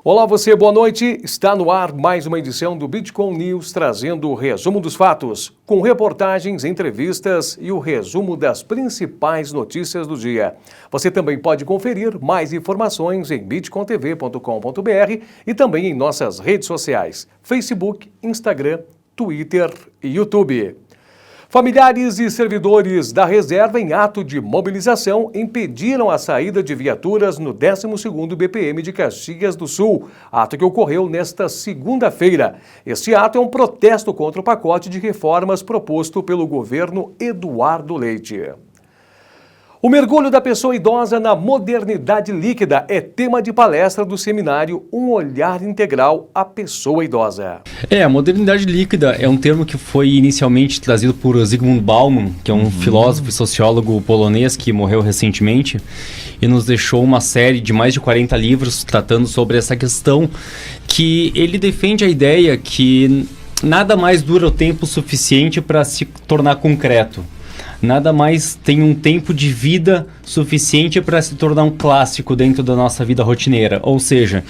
Olá você, boa noite. Está no ar mais uma edição do Bitcoin News, trazendo o resumo dos fatos, com reportagens, entrevistas e o resumo das principais notícias do dia. Você também pode conferir mais informações em bitcointv.com.br e também em nossas redes sociais, Facebook, Instagram, Twitter e YouTube. Familiares e servidores da reserva em ato de mobilização impediram a saída de viaturas no 12º BPM de Caxias do Sul, ato que ocorreu nesta segunda-feira. Este ato é um protesto contra o pacote de reformas proposto pelo governo Eduardo Leite. O mergulho da pessoa idosa na modernidade líquida é tema de palestra do seminário Um Olhar Integral à Pessoa Idosa. A modernidade líquida é um termo que foi inicialmente trazido por Zygmunt Bauman, que é um filósofo e sociólogo polonês que morreu recentemente e nos deixou uma série de mais de 40 livros tratando sobre essa questão, que ele defende a ideia que nada mais dura o tempo suficiente para se tornar concreto. Nada mais tem um tempo de vida suficiente para se tornar um clássico dentro da nossa vida rotineira. Ou seja,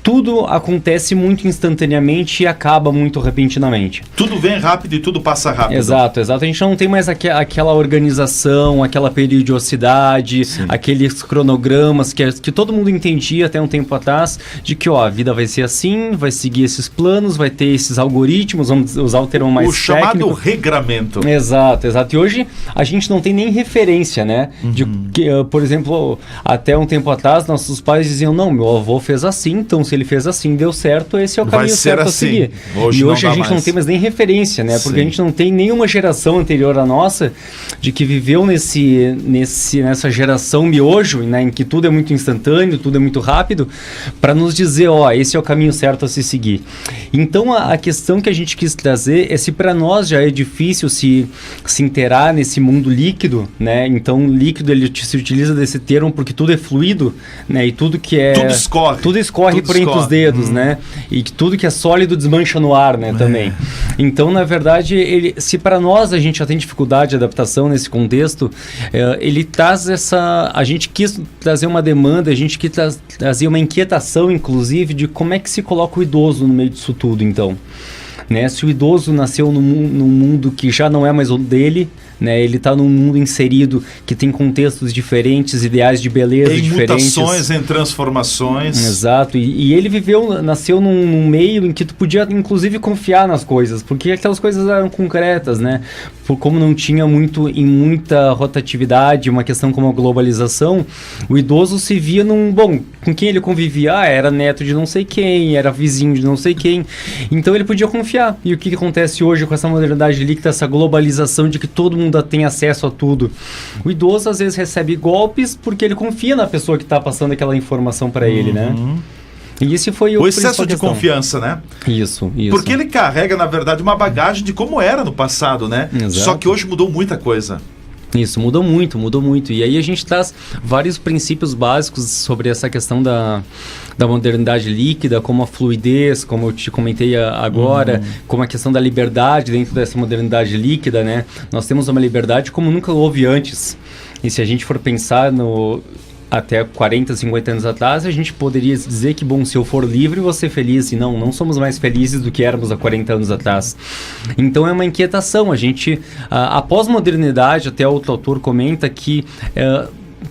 tudo acontece muito instantaneamente e acaba muito repentinamente. Tudo vem rápido e tudo passa rápido. Exato. A gente não tem mais aquela organização, aquela periodicidade, aqueles cronogramas que todo mundo entendia até um tempo atrás, de que a vida vai ser assim, vai seguir esses planos, vai ter esses algoritmos, vamos usar o termo mais técnico. O chamado regramento. Exato. E hoje a gente não tem nem referência, né? Por exemplo, até um tempo atrás, nossos pais diziam, não, meu avô fez assim, então se ele fez assim, deu certo, esse é o caminho certo a seguir. Hoje a gente não tem mais nem referência, né? Porque a gente não tem nenhuma geração anterior à nossa de que viveu nessa geração miojo, né? Em que tudo é muito instantâneo, tudo é muito rápido, para nos dizer, esse é o caminho certo a se seguir. Então, a questão que a gente quis trazer é se para nós já é difícil se inteirar nesse mundo líquido, né? Então, líquido, ele se utiliza desse termo porque tudo é fluido, né? E tudo que é... Tudo escorre por entre os dedos, né? E que tudo que é sólido desmancha no ar, né? Também. Então, na verdade, se para nós a gente já tem dificuldade de adaptação nesse contexto, ele traz a gente quis trazer uma demanda, a gente quis trazer uma inquietação, inclusive, de como é que se coloca o idoso no meio disso tudo, então. Né? Se o idoso nasceu num mundo que já não é mais o dele, né? Ele está num mundo inserido que tem contextos diferentes, ideais de beleza diferentes. Em mutações, em transformações. Exato. E ele nasceu num meio em que tu podia, inclusive, confiar nas coisas, porque aquelas coisas eram concretas, né? Como não tinha muita rotatividade, uma questão como a globalização, o idoso se via com quem ele convivia? Era neto de não sei quem, era vizinho de não sei quem. Então ele podia confiar. E o que acontece hoje com essa modernidade líquida, essa globalização de que todo mundo tem acesso a tudo? O idoso às vezes recebe golpes porque ele confia na pessoa que está passando aquela informação para ele, né? E esse foi o excesso de confiança, né? Isso. Porque ele carrega, na verdade, uma bagagem de como era no passado, né? Exato. Só que hoje mudou muita coisa. Isso, mudou muito. E aí a gente traz vários princípios básicos sobre essa questão da modernidade líquida, como a fluidez, como eu te comentei agora, como a questão da liberdade dentro dessa modernidade líquida, né? Nós temos uma liberdade como nunca houve antes. E se a gente for pensar até 40, 50 anos atrás, a gente poderia dizer que, se eu for livre, vou ser feliz. E não somos mais felizes do que éramos há 40 anos atrás. Então é uma inquietação. A gente, a pós-modernidade, até outro autor comenta que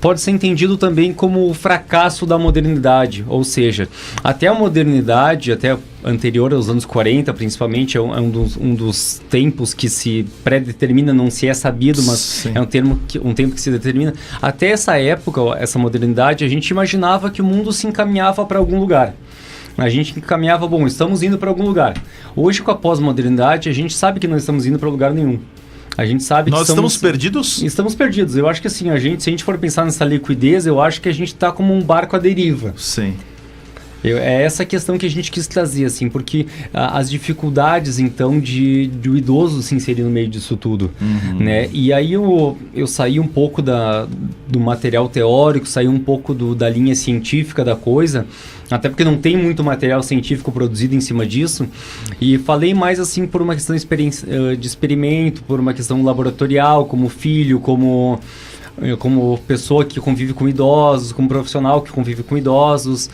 pode ser entendido também como o fracasso da modernidade. Ou seja, até a modernidade, até anterior aos anos 40, principalmente, é um dos tempos que se pré-determina, não se é sabido, mas é um tempo que se determina. Até essa época, essa modernidade, a gente imaginava que o mundo se encaminhava para algum lugar. A gente encaminhava, estamos indo para algum lugar. Hoje, com a pós-modernidade, a gente sabe que não estamos indo para lugar nenhum. A gente sabe que estamos perdidos? Estamos perdidos. Eu acho que assim, se a gente for pensar nessa liquidez, eu acho que a gente está como um barco à deriva. Sim. É essa questão que a gente quis trazer, assim, porque as dificuldades, então, do idoso se inserir no meio disso tudo, né? E aí eu saí um pouco do material teórico, saí um pouco da linha científica da coisa, até porque não tem muito material científico produzido em cima disso, e falei mais, assim, por uma questão de experimento, por uma questão laboratorial, como filho, como como pessoa que convive com idosos, como profissional que convive com idosos.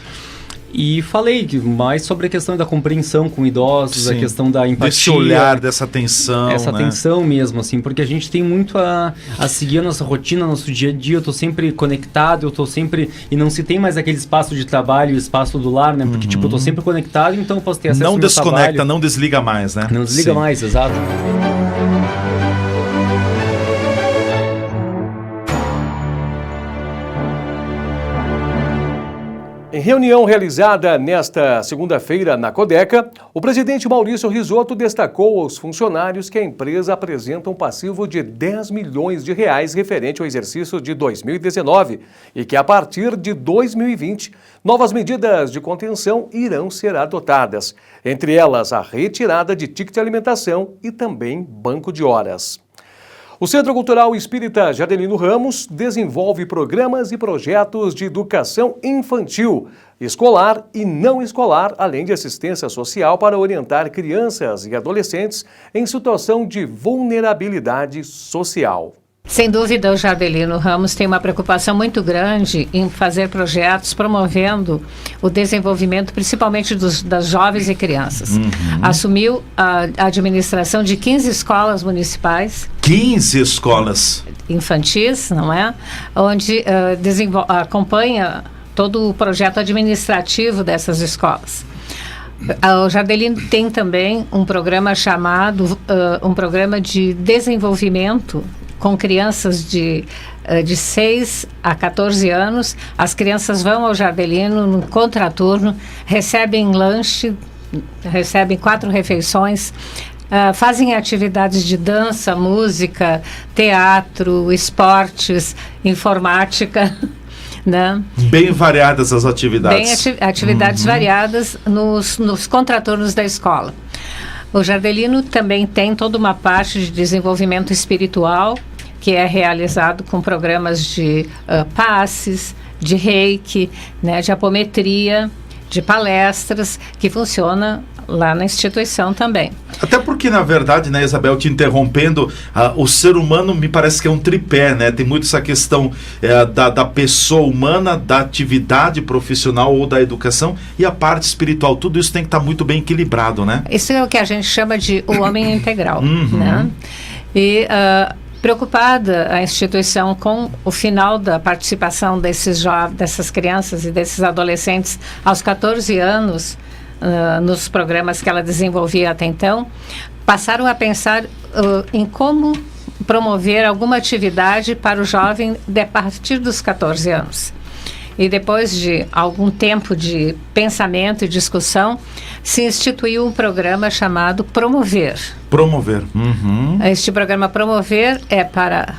E falei mais sobre a questão da compreensão com idosos, Sim. a questão da empatia. Desse olhar, dessa atenção. Essa né? atenção mesmo, assim, porque a gente tem muito a seguir a nossa rotina, nosso dia a dia. Eu tô sempre conectado, eu tô sempre... E não se tem mais aquele espaço de trabalho, o espaço do lar, né? Porque, tipo, eu tô sempre conectado, então eu posso ter acesso ao Não meu desconecta, trabalho. não desliga mais, né? Não desliga Sim. mais, exato. Em reunião realizada nesta segunda-feira na Codeca, o presidente Maurício Risotto destacou aos funcionários que a empresa apresenta um passivo de 10 milhões de reais referente ao exercício de 2019 e que a partir de 2020, novas medidas de contenção irão ser adotadas, entre elas a retirada de ticket de alimentação e também banco de horas. O Centro Cultural Espírita Jardelino Ramos desenvolve programas e projetos de educação infantil, escolar e não escolar, além de assistência social para orientar crianças e adolescentes em situação de vulnerabilidade social. Sem dúvida, o Jardelino Ramos tem uma preocupação muito grande em fazer projetos promovendo o desenvolvimento, principalmente das jovens e crianças. Assumiu a administração de 15 escolas municipais. 15 escolas. Infantis, não é? Onde acompanha todo o projeto administrativo dessas escolas. O Jardelino tem também um programa chamado, um programa de desenvolvimento com crianças de 6 a 14 anos. As crianças vão ao Jardelino no contraturno, recebem lanche, recebem 4 refeições, fazem atividades de dança, música, teatro, esportes, informática, né? Bem variadas as atividades. Bem atividades variadas nos contraturnos da escola. O Jardelino também tem toda uma parte de desenvolvimento espiritual, que é realizado com programas de passes, de reiki, né, de apometria, de palestras, que funciona lá na instituição também. Até porque, na verdade, né, Isabel, te interrompendo, o ser humano me parece que é um tripé, né? Tem muito essa questão da pessoa humana, da atividade profissional ou da educação e a parte espiritual. Tudo isso tem que estar muito bem equilibrado, né? Isso é o que a gente chama de o homem integral, né? E preocupada a instituição com o final da participação dessas crianças e desses adolescentes aos 14 anos, nos programas que ela desenvolvia até então, passaram a pensar em como promover alguma atividade para o jovem a partir dos 14 anos. E depois de algum tempo de pensamento e discussão, se instituiu um programa chamado Promover. Promover. Este programa Promover é para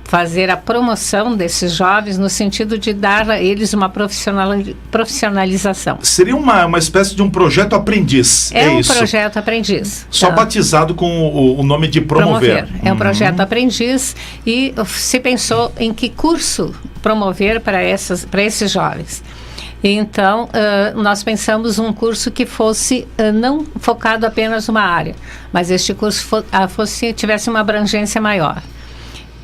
fazer a promoção desses jovens no sentido de dar a eles uma profissionalização. Seria uma espécie de um projeto aprendiz. É um isso? projeto aprendiz. Só batizado com o nome de Promover. É um projeto aprendiz e se pensou em que curso promover para esses jovens. Então, nós pensamos um curso que fosse não focado apenas numa área, mas este curso tivesse uma abrangência maior.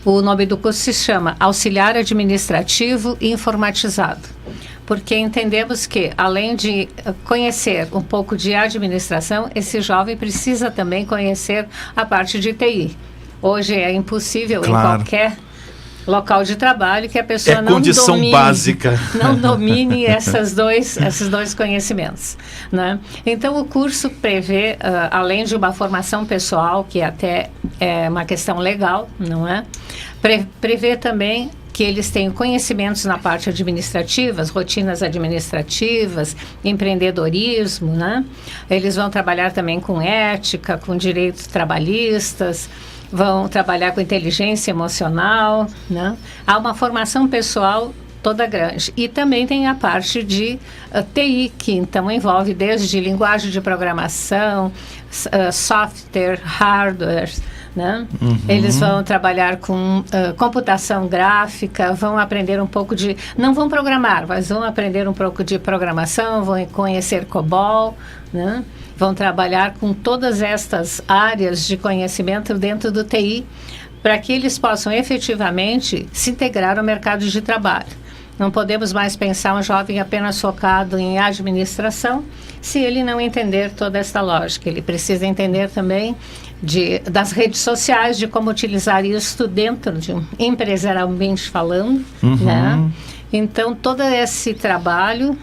O nome do curso se chama Auxiliar Administrativo e Informatizado, porque entendemos que, além de conhecer um pouco de administração, esse jovem precisa também conhecer a parte de TI. Hoje é impossível em qualquer local de trabalho que a pessoa não domine, básica. Não domine esses dois conhecimentos, né? Então, o curso prevê, além de uma formação pessoal, que até é uma questão legal, não é? Prevê também que eles tenham conhecimentos na parte administrativa, rotinas administrativas, empreendedorismo, né? Eles vão trabalhar também com ética, com direitos trabalhistas, vão trabalhar com inteligência emocional, né? Há uma formação pessoal toda grande. E também tem a parte de TI, que então envolve desde linguagem de programação, software, hardware, né? Eles vão trabalhar com computação gráfica, vão aprender um pouco de... Não vão programar, mas vão aprender um pouco de programação, vão conhecer COBOL, né? Vão trabalhar com todas estas áreas de conhecimento dentro do TI para que eles possam efetivamente se integrar ao mercado de trabalho. Não podemos mais pensar um jovem apenas focado em administração se ele não entender toda essa lógica. Ele precisa entender também das redes sociais, de como utilizar isso dentro de empresarialmente falando, né? Então, todo esse trabalho,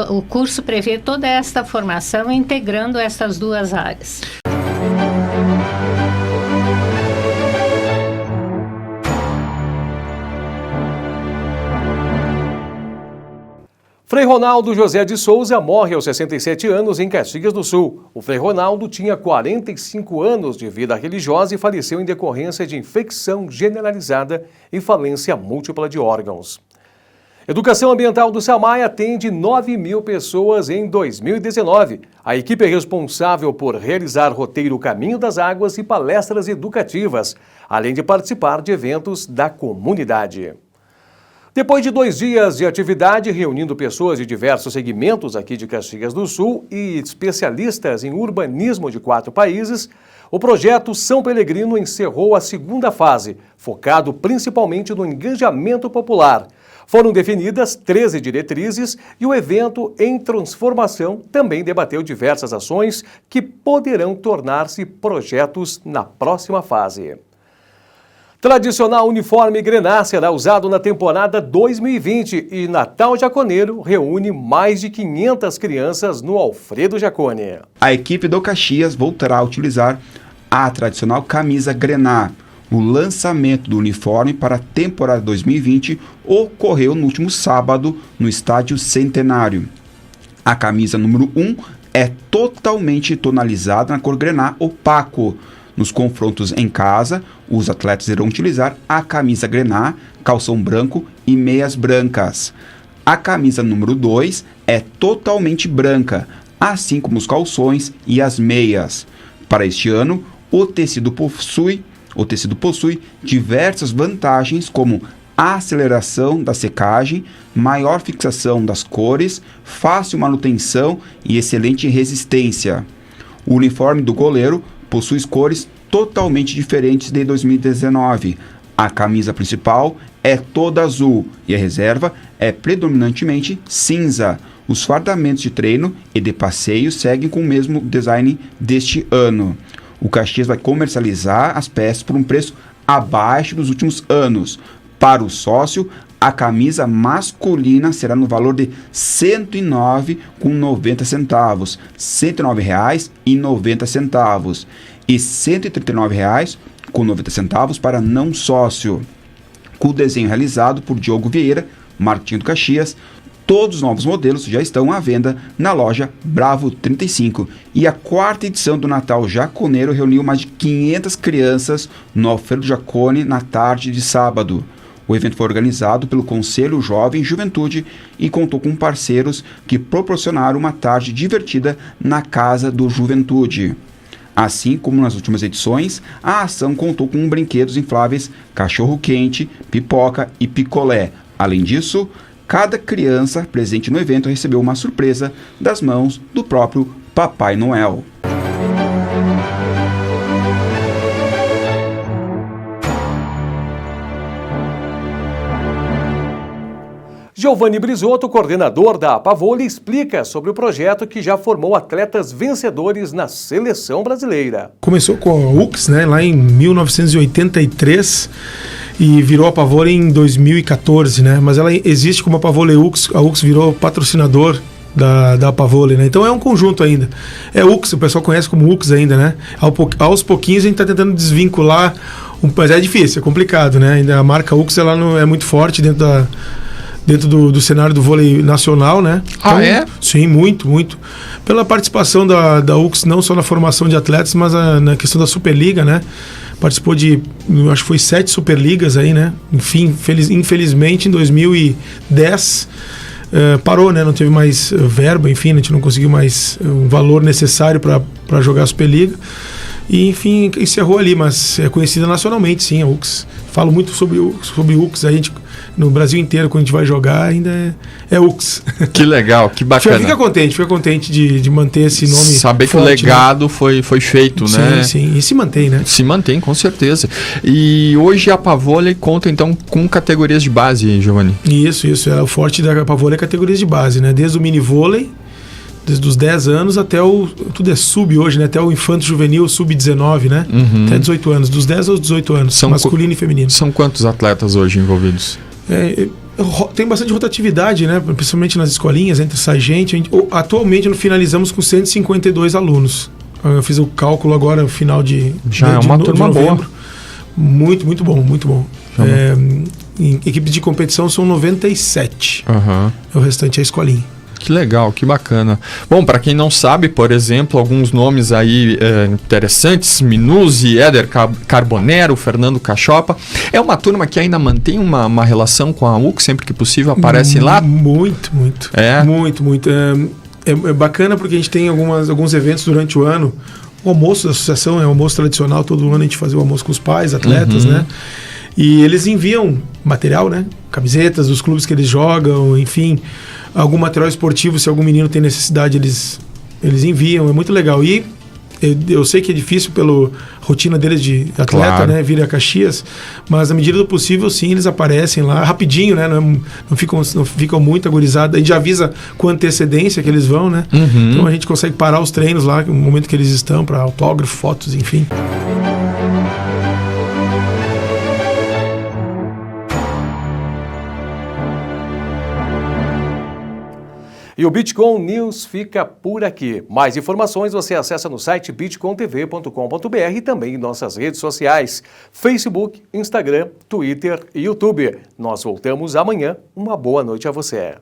o curso prevê toda esta formação integrando essas duas áreas. Frei Ronaldo José de Souza morre aos 67 anos em Caxias do Sul. O Frei Ronaldo tinha 45 anos de vida religiosa e faleceu em decorrência de infecção generalizada e falência múltipla de órgãos. Educação Ambiental do SAMAI atende 9.000 pessoas em 2019. A equipe é responsável por realizar roteiro Caminho das Águas e palestras educativas, além de participar de eventos da comunidade. Depois de 2 dias de atividade, reunindo pessoas de diversos segmentos aqui de Caxias do Sul e especialistas em urbanismo de 4 países, o projeto São Pelegrino encerrou a 2ª fase, focado principalmente no engajamento popular. Foram definidas 13 diretrizes e o evento em transformação também debateu diversas ações que poderão tornar-se projetos na próxima fase. Tradicional uniforme Grená será usado na temporada 2020 e Natal Jaconeiro reúne mais de 500 crianças no Alfredo Jacone. A equipe do Caxias voltará a utilizar a tradicional camisa Grená. O lançamento do uniforme para a temporada 2020 ocorreu no último sábado no Estádio Centenário. A camisa número 1 é totalmente tonalizada na cor Grená opaco. Nos confrontos em casa, os atletas irão utilizar a camisa Grená, calção branco e meias brancas. A camisa número 2 é totalmente branca, assim como os calções e as meias. Para este ano, o tecido possui diversas vantagens, como a aceleração da secagem, maior fixação das cores, fácil manutenção e excelente resistência. O uniforme do goleiro possui cores totalmente diferentes de 2019. A camisa principal é toda azul e a reserva é predominantemente cinza. Os fardamentos de treino e de passeio seguem com o mesmo design deste ano. O Caxias vai comercializar as peças por um preço abaixo dos últimos anos. Para o sócio, a camisa masculina será no valor de R$ 109,90, R$ 109,90 e R$ 139,90 para não sócio. Com o desenho realizado por Diogo Vieira, Martinho do Caxias, todos os novos modelos já estão à venda na loja Bravo 35. E a 4ª edição do Natal Jaconeiro reuniu mais de 500 crianças no Alfredo Jacone na tarde de sábado. O evento foi organizado pelo Conselho Jovem Juventude e contou com parceiros que proporcionaram uma tarde divertida na Casa do Juventude. Assim como nas últimas edições, a ação contou com brinquedos infláveis, cachorro-quente, pipoca e picolé. Além disso, cada criança presente no evento recebeu uma surpresa das mãos do próprio Papai Noel. Giovanni Brisotto, coordenador da Apavole, explica sobre o projeto que já formou atletas vencedores na seleção brasileira. Começou com a UX, né, lá em 1983 e virou a Apavole em 2014, né? Mas ela existe como Apavole UX, a UX virou patrocinador da Apavole, né? Então é um conjunto ainda. É UX, o pessoal conhece como UX ainda, né? Aos pouquinhos a gente está tentando desvincular, mas é difícil, é complicado, né? Ainda a marca UX ela não é muito forte dentro do cenário do vôlei nacional, né? Então, é? Sim, muito, muito. Pela participação da UX, não só na formação de atletas, mas na questão da Superliga, né? Participou de, acho que foi 7 Superligas aí, né? Enfim, infelizmente, em 2010, parou, né? Não teve mais verba, enfim, a gente não conseguiu mais um valor necessário para jogar a Superliga. E, enfim, encerrou ali, mas é conhecida nacionalmente, sim, a UX. Falo muito sobre UX, a gente, no Brasil inteiro, quando a gente vai jogar, ainda é UX. Que legal, que bacana. Fica contente de manter esse nome. Saber forte, que o legado foi feito, né? Sim, e se mantém, né? Se mantém, com certeza. E hoje a Pavole conta, então, com categorias de base, Giovanni? Isso. O forte da Pavole é categorias de base, né? Desde o mini vôlei, desde os 10 anos até tudo é sub hoje, né? Até o infanto juvenil, sub-19, né? Até 18 anos, dos 10 aos 18 anos, masculino e feminino. São quantos atletas hoje envolvidos? Tem bastante rotatividade, né? Principalmente nas escolinhas, entre sargento. Atualmente, finalizamos com 152 alunos. Eu fiz o cálculo agora, no final de uma turma boa. Muito bom. Em equipes de competição são 97. O restante é a escolinha. Que legal, que bacana. Bom, para quem não sabe, por exemplo, alguns nomes aí interessantes: Minuzzi, Éder Carbonero, Fernando Cachopa. É uma turma que ainda mantém uma relação com a UX, sempre que possível aparece lá? Muito. Muito. É bacana porque a gente tem alguns eventos durante o ano. O almoço da associação é um almoço tradicional, todo ano a gente faz o almoço com os pais, atletas, né? E eles enviam material, né? Camisetas dos clubes que eles jogam, enfim, algum material esportivo, se algum menino tem necessidade, eles enviam, é muito legal. E eu sei que é difícil pela rotina deles de atleta, claro, né? Vir a Caxias, mas na medida do possível, sim, eles aparecem lá rapidinho, né? Não ficam muito agonizados. A gente já avisa com antecedência que eles vão, né? Então a gente consegue parar os treinos lá, no momento que eles estão, para autógrafo, fotos, enfim. E o Bitcom News fica por aqui. Mais informações você acessa no site bitcontv.com.br e também em nossas redes sociais, Facebook, Instagram, Twitter e YouTube. Nós voltamos amanhã. Uma boa noite a você.